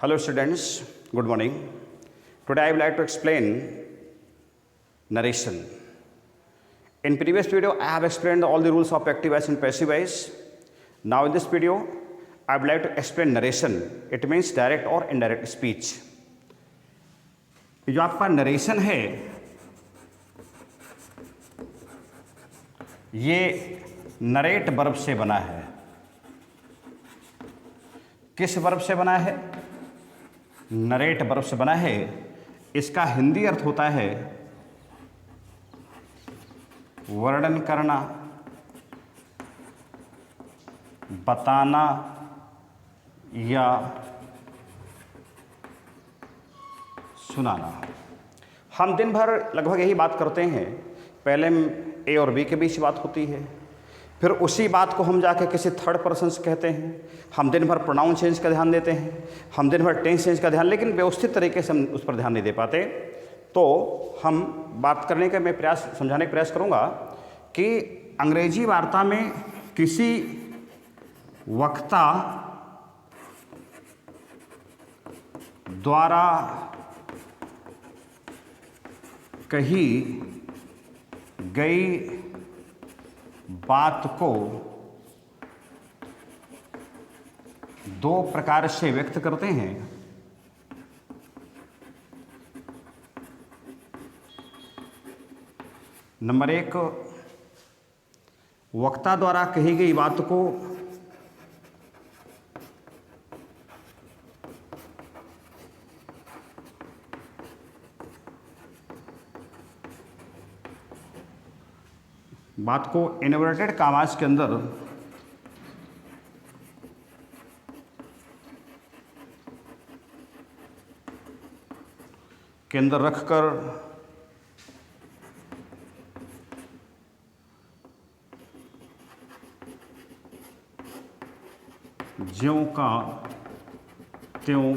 Hello students, good morning. Today I would like to explain narration. In previous video I have explained all the rules of active voice and passive voice. Now in this video I would like to explain narration. It means direct or indirect speech. जो आपका narration है ये narrate verb से बना है। किस verb से बना है? नरेट वर्ब से बना है। इसका हिंदी अर्थ होता है वर्णन करना, बताना या सुनाना। हम दिन भर लगभग यही बात करते हैं। पहले ए और बी के बीच बात होती है, फिर उसी बात को हम जाके किसी थर्ड पर्सन से कहते हैं। हम दिन भर प्रोनाउन चेंज का ध्यान देते हैं, हम दिन भर टेंस चेंज का ध्यान, लेकिन व्यवस्थित तरीके से हम उस पर ध्यान नहीं दे पाते। तो हम बात करने का मैं समझाने का प्रयास करूँगा कि अंग्रेजी वार्ता में किसी वक्ता द्वारा कही गई बात को दो प्रकार से व्यक्त करते हैं। नंबर एक, वक्ता द्वारा कही गई बात को इन्वर्टेड कामास के अंदर रखकर ज्यों का त्यों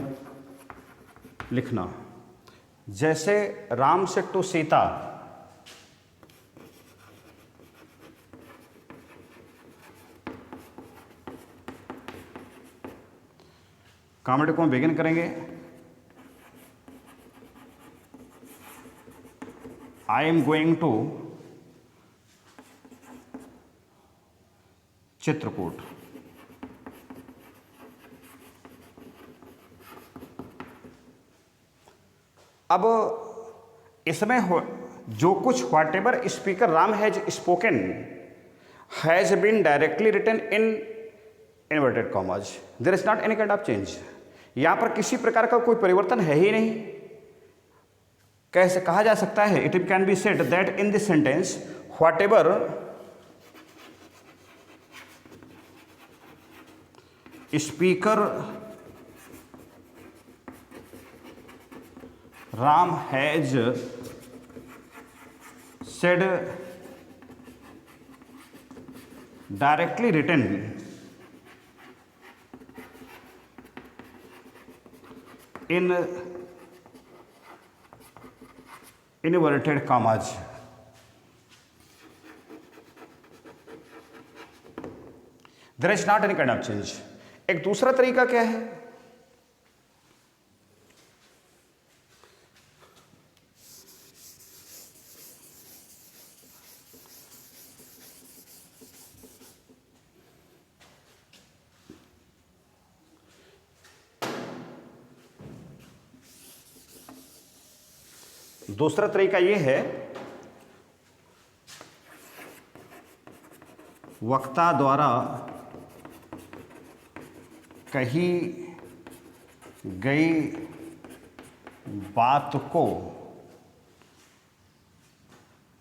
लिखना। जैसे राम से टू सीता, कॉमेडी को हम बिगिन करेंगे। I am going to Chitrakoot. अब इसमें जो कुछ whatever speaker Ram has spoken has been directly written in inverted commas, there is not any kind of change. यहां पर किसी प्रकार का कोई परिवर्तन है ही नहीं। कैसे कहा जा सकता है? It can be said that in this sentence whatever speaker Ram has said directly written in inverted commas, there is not any kind of change. एक दूसरा तरीका क्या है? दूसरा तरीका यह है, वक्ता द्वारा कही गई बात को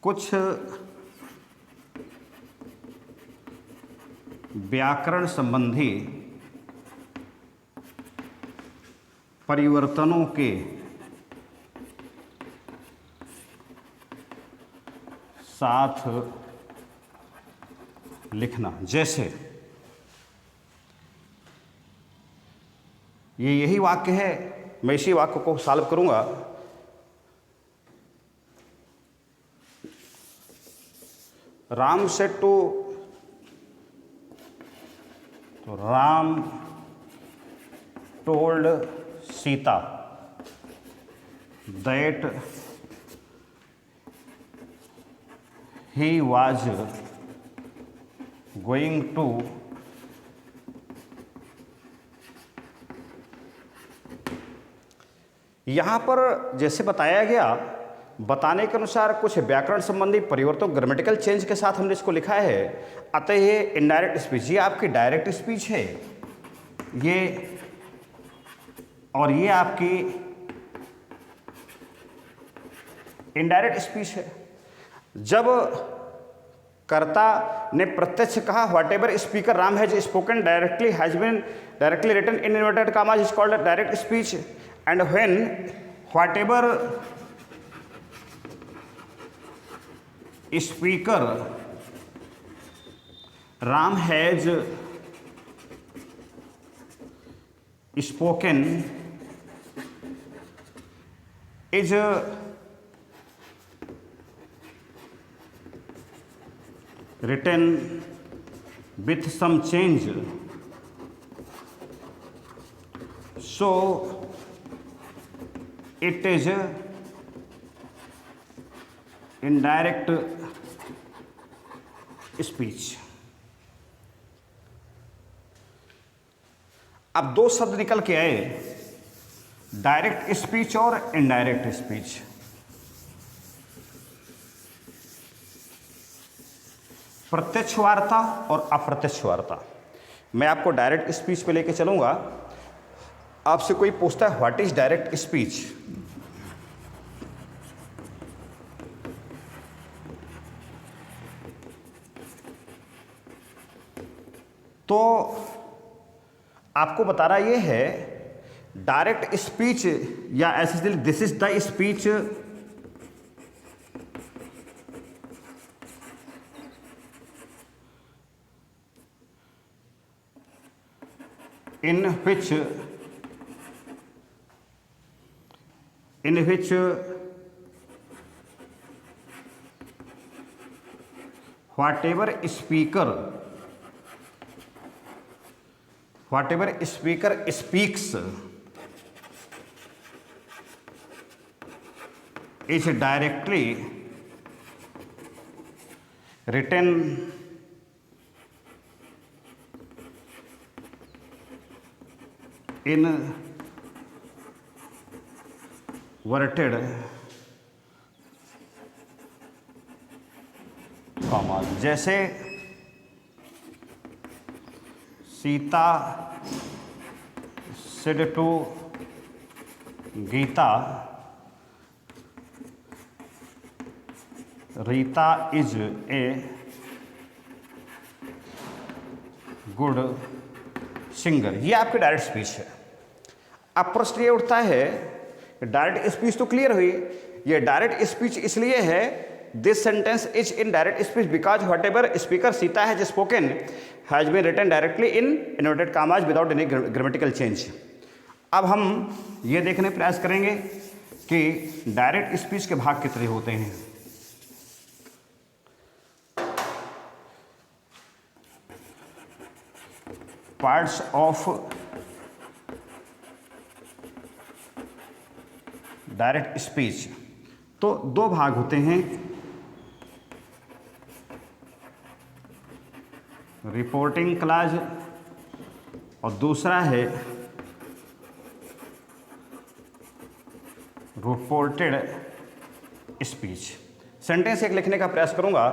कुछ व्याकरण संबंधी परिवर्तनों के साथ लिखना। जैसे यही वाक्य है, मैं इसी वाक्य को सॉल्व करूंगा। राम सेड टू, तो Ram told Sita that he was going to यहाँ पर जैसे बताया गया, बताने के अनुसार कुछ व्याकरण संबंधी परिवर्तन ग्रामेटिकल चेंज के साथ हमने इसको लिखा है। अतः ये इनडायरेक्ट स्पीच, ये आपकी डायरेक्ट स्पीच है ये, और ये आपकी इनडायरेक्ट स्पीच है। जब कर्ता ने प्रत्यक्ष कहा whatever speaker Ram has spoken directly has been directly written in inverted commas is called a direct speech, and when whatever speaker Ram has spoken is written with some change, so it is indirect speech। अब दो शब्द निकल के आए, direct speech और indirect speech. प्रत्यक्ष वार्ता और अप्रत्यक्ष वार्ता। मैं आपको डायरेक्ट स्पीच पे लेके चलूंगा। आपसे कोई पूछता है व्हाट इज डायरेक्ट स्पीच, तो आपको बता रहा ये है डायरेक्ट स्पीच, या ऐसे this is the speech in which whatever speaker speaks is directly written in inverted comma. जैसे Sita said to Gita Rita is a good singer. ये आपकी डायरेक्ट स्पीच है। अब प्रश्न ये उठता है, डायरेक्ट स्पीच तो क्लियर हुई, ये डायरेक्ट स्पीच इसलिए है this sentence is in direct speech because whatever speaker Sita has spoken has been written directly in inverted commas without any grammatical change. अब हम ये देखने प्रयास करेंगे कि डायरेक्ट स्पीच के भाग कितने होते हैं। पार्ट्स ऑफ डायरेक्ट स्पीच, तो दो भाग होते हैं, रिपोर्टिंग क्लॉज और दूसरा है रिपोर्टेड स्पीच। सेंटेंस एक लिखने का प्रयास करूंगा।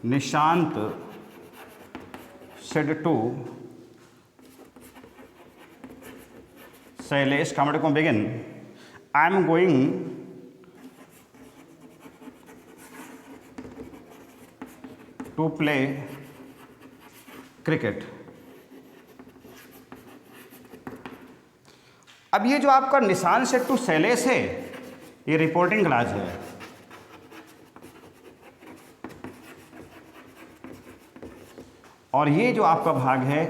Nishant said to Shailesh comedy को begin I am going to play cricket. अब ये जो आपका निशान सेड टू शैलेश है, ये रिपोर्टिंग क्लॉज है। और ये जो आपका भाग है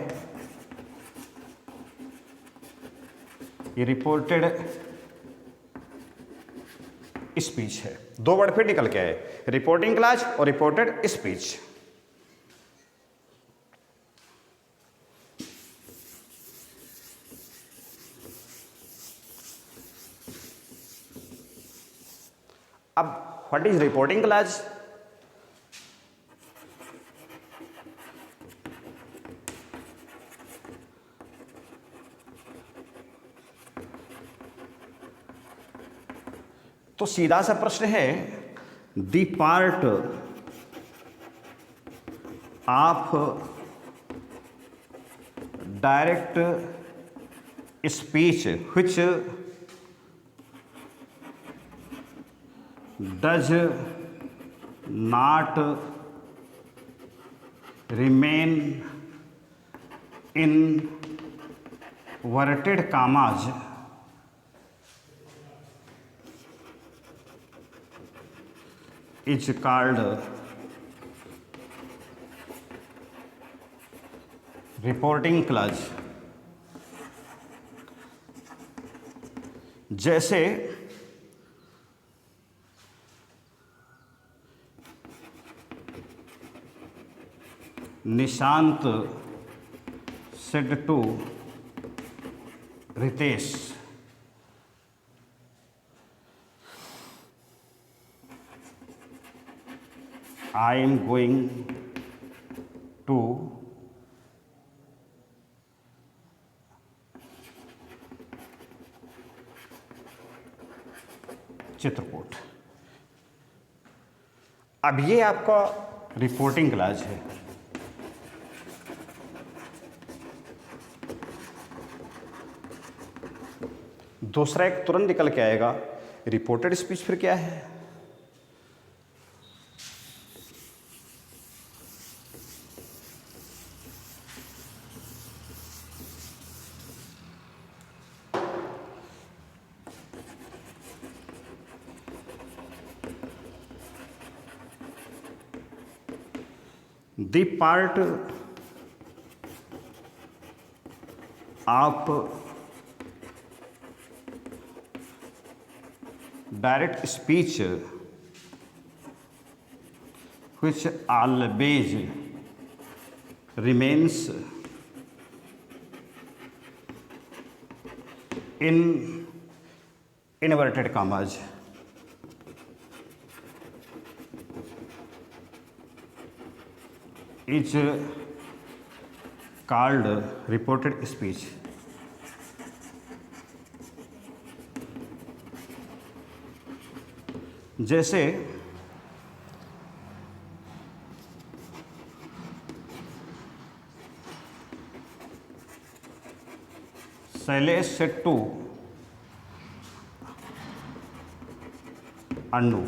ये रिपोर्टेड स्पीच है। दो वर्ड फिर निकल के आए, रिपोर्टिंग क्लॉज और रिपोर्टेड स्पीच। अब व्हाट इज रिपोर्टिंग क्लास? तो सीधा सा प्रश्न है, the part of direct speech which does not remain in inverted commas is called reporting class. जैसे Nishant said to Ritesh, I am going to Chitrakoot. अब ये आपका रिपोर्टिंग क्लास है। दूसरा एक तुरंत निकल के आएगा, रिपोर्टेड स्पीच फिर क्या है? The part of direct speech which always remains in inverted commas is called reported speech। जैसे Shailesh said to Annu,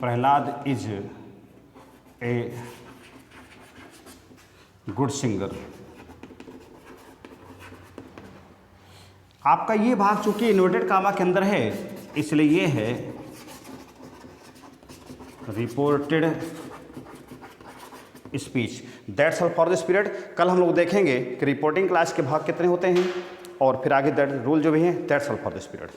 Prahlad is a good singer. आपका ये भाग चूंकि इन्वर्टेड कामा के अंदर है, इसलिए ये है reported speech. That's all for this period. कल हम लोग देखेंगे कि रिपोर्टिंग क्लास के भाग कितने होते हैं और फिर आगे दैट रूल जो भी हैं। That's all for this period.